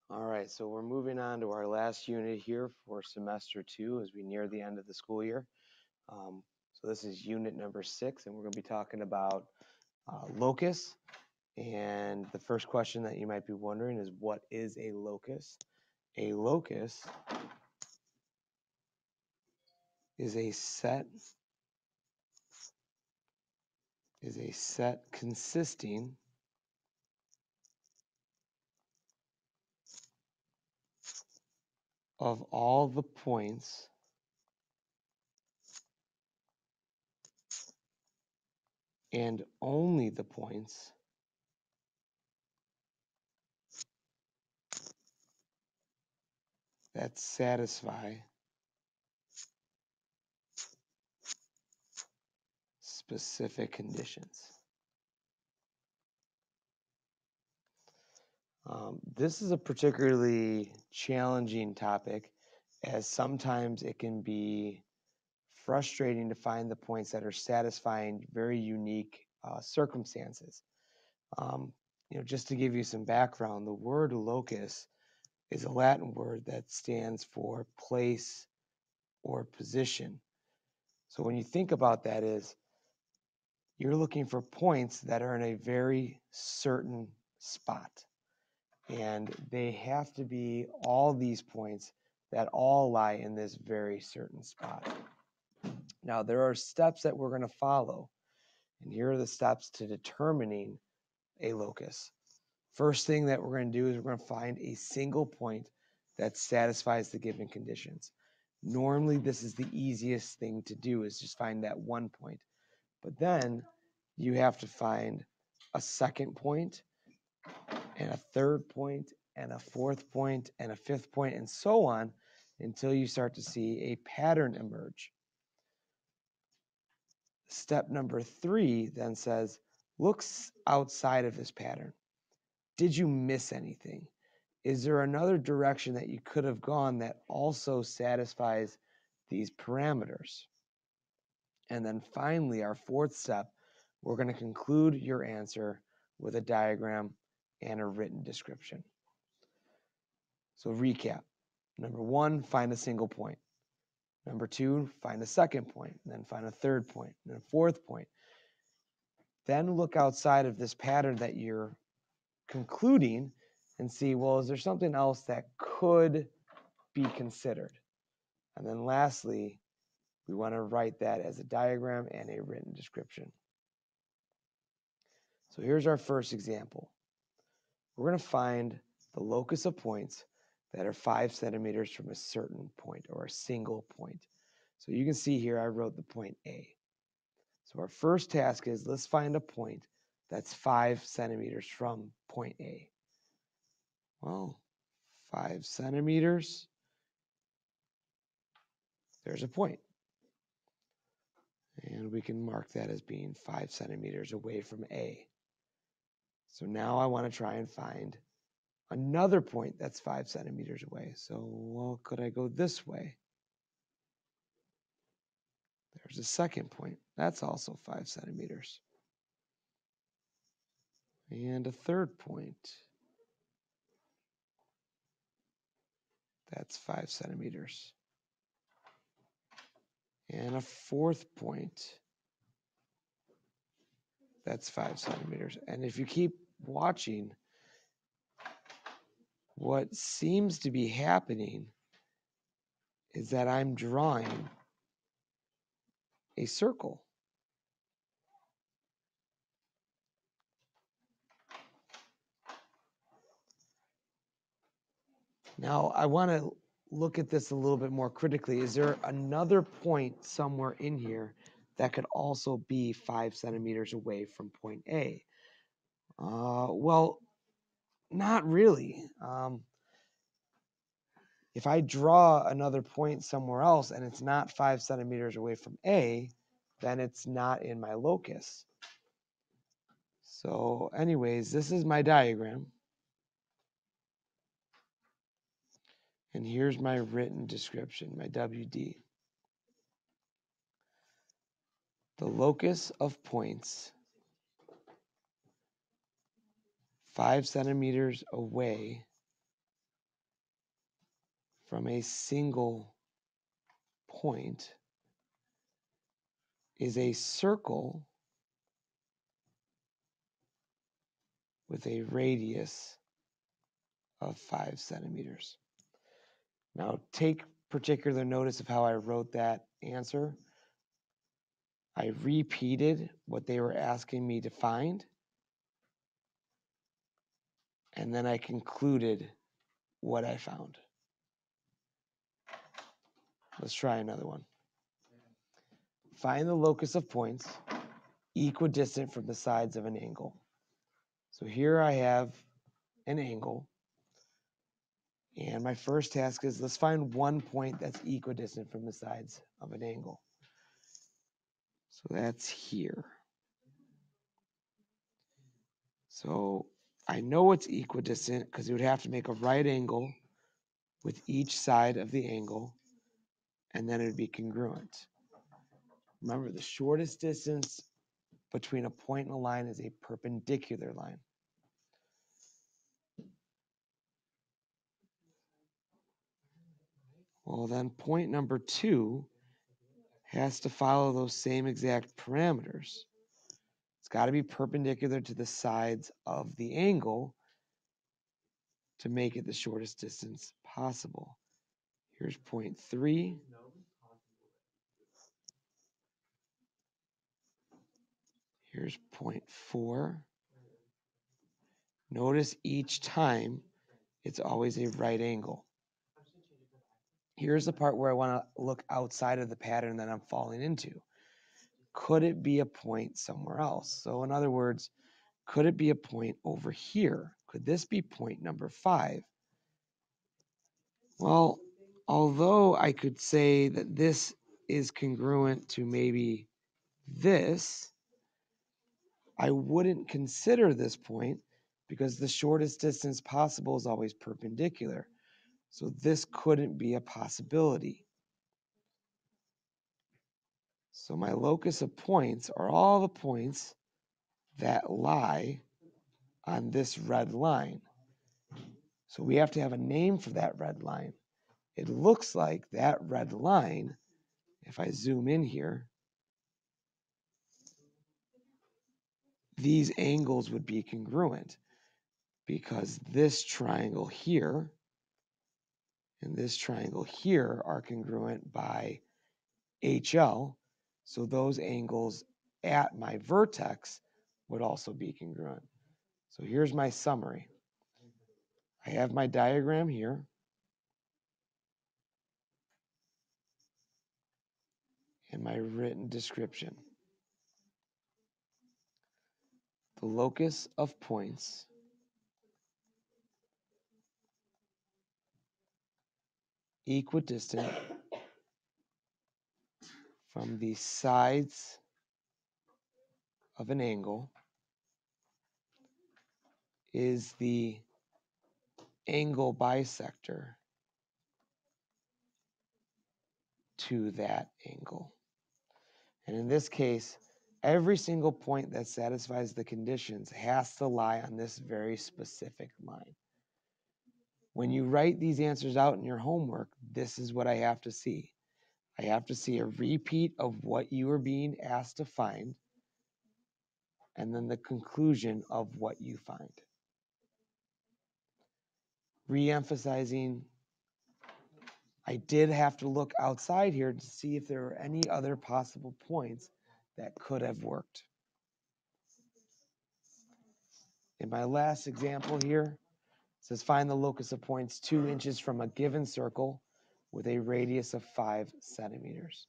All right, so we're moving on to our last unit here for semester 2 as we near the end of the school year. So this is unit number 6, and we're going to be talking about locus. And the first question that you might be wondering is, what is a locus? A locus is a set consisting of all the points and only the points that satisfy specific conditions. This is a particularly challenging topic, as sometimes it can be frustrating to find the points that are satisfying very unique circumstances. Just to give you some background, the word locus is a Latin word that stands for place or position. So when you think about that, you're looking for points that are in a very certain spot. And they have to be all these points that all lie in this very certain spot. Now, there are steps that we're going to follow, and here are the steps to determining a locus. First thing that we're going to do is we're going to find a single point that satisfies the given conditions. Normally, this is the easiest thing to do, is just find that one point. But then you have to find a second point, and a third point, and a fourth point, and a fifth point, and so on, until you start to see a pattern emerge. Step number 3 then says, look outside of this pattern. Did you miss anything? Is there another direction that you could have gone that also satisfies these parameters? And then finally, our fourth step, we're going to conclude your answer with a diagram and a written description. So recap. Number 1, find a single point. Number 2, find a second point, and then find a third point, and then a fourth point. Then look outside of this pattern that you're concluding and see, well, is there something else that could be considered? And then lastly, we want to write that as a diagram and a written description. So here's our first example. We're going to find the locus of points that are 5 centimeters from a certain point, or a single point. So you can see here I wrote the point A. So our first task is, let's find a point that's 5 centimeters from point A. Well, 5 centimeters, there's a point. And we can mark that as being 5 centimeters away from A. So now I want to try and find another point that's 5 centimeters away. So, well, could I go this way? There's a second point. That's also 5 centimeters. And a third point. That's 5 centimeters. And a fourth point. That's 5 centimeters. And if you keep watching, what seems to be happening is that I'm drawing a circle. Now, I want to look at this a little bit more critically. Is there another point somewhere in here that could also be 5 centimeters away from point A? Well, not really. If I draw another point somewhere else and it's not 5 centimeters away from A, then it's not in my locus. So anyways, this is my diagram. And here's my written description, my WD. The locus of points 5 centimeters away from a single point is a circle with a radius of 5 centimeters. Now take particular notice of how I wrote that answer. I repeated what they were asking me to find, and then I concluded what I found. Let's try another one. Find the locus of points equidistant from the sides of an angle. So here I have an angle, and my first task is let's find one point that's equidistant from the sides of an angle. So that's here. So I know it's equidistant because it would have to make a right angle with each side of the angle, and then it would be congruent. Remember, the shortest distance between a point and a line is a perpendicular line. Well, then point number 2 has to follow those same exact parameters. It's got to be perpendicular to the sides of the angle to make it the shortest distance possible. Here's point 3. Here's point 4. Notice each time it's always a right angle. Here's the part where I want to look outside of the pattern that I'm falling into. Could it be a point somewhere else? So in other words, could it be a point over here? Could this be point number 5? Well, although I could say that this is congruent to maybe this, I wouldn't consider this point because the shortest distance possible is always perpendicular. So this couldn't be a possibility. So my locus of points are all the points that lie on this red line. So we have to have a name for that red line. It looks like that red line, if I zoom in here, these angles would be congruent because this triangle here and this triangle here are congruent by HL. So those angles at my vertex would also be congruent. So here's my summary. I have my diagram here. And my written description. The locus of points equidistant from the sides of an angle is the angle bisector to that angle. And in this case, every single point that satisfies the conditions has to lie on this very specific line. When you write these answers out in your homework, this is what I have to see. I have to see a repeat of what you are being asked to find, and then the conclusion of what you find. Re-emphasizing, I did have to look outside here to see if there were any other possible points that could have worked. In my last example here, it says find the locus of points 2 inches from a given circle with a radius of 5 centimeters.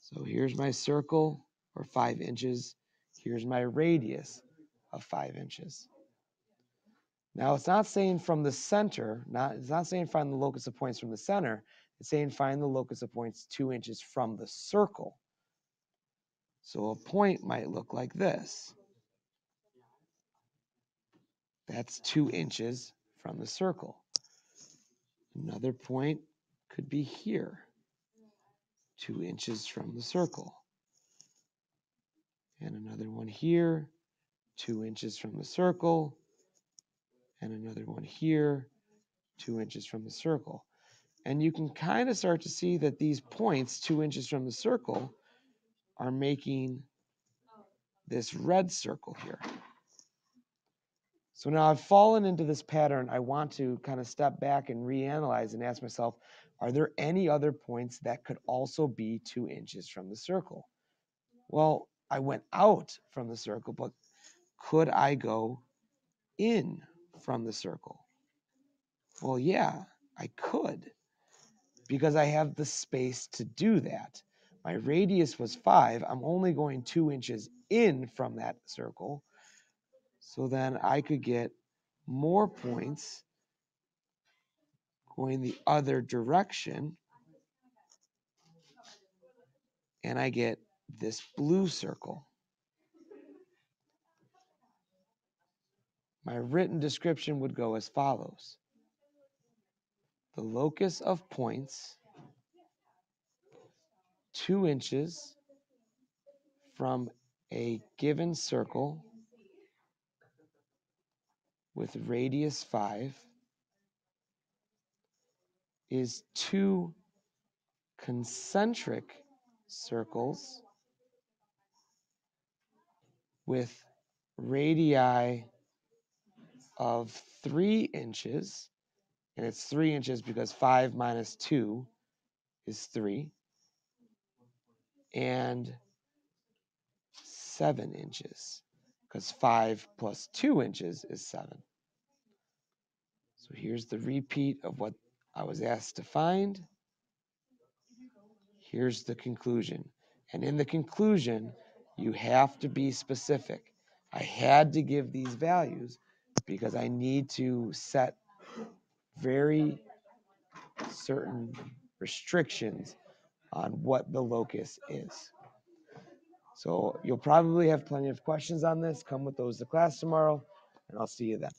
So here's my circle, or 5 inches. Here's my radius of 5 inches. Now it's not saying from the center, it's not saying find the locus of points from the center. It's saying find the locus of points 2 inches from the circle. So a point might look like this. That's 2 inches from the circle. Another point could be here, 2 inches from the circle. And another one here, 2 inches from the circle. And another one here, 2 inches from the circle. And you can kind of start to see that these points 2 inches from the circle are making this red circle here. So now I've fallen into this pattern. I want to kind of step back and reanalyze and ask myself, are there any other points that could also be 2 inches from the circle? Well, I went out from the circle, but could I go in from the circle? Well, yeah, I could, because I have the space to do that. My radius was 5. I'm only going 2 inches in from that circle. So then I could get more points going the other direction. And I get this blue circle. My written description would go as follows. The locus of points 2 inches from a given circle with radius 5 is 2 concentric circles with radii of 3 inches, and it's 3 inches because 5 minus 2 is 3, and 7 inches, because 5 plus 2 inches is 7. So here's the repeat of what I was asked to find. Here's the conclusion. And in the conclusion, you have to be specific. I had to give these values because I need to set very certain restrictions on what the locus is. So you'll probably have plenty of questions on this. Come with those to class tomorrow, and I'll see you then.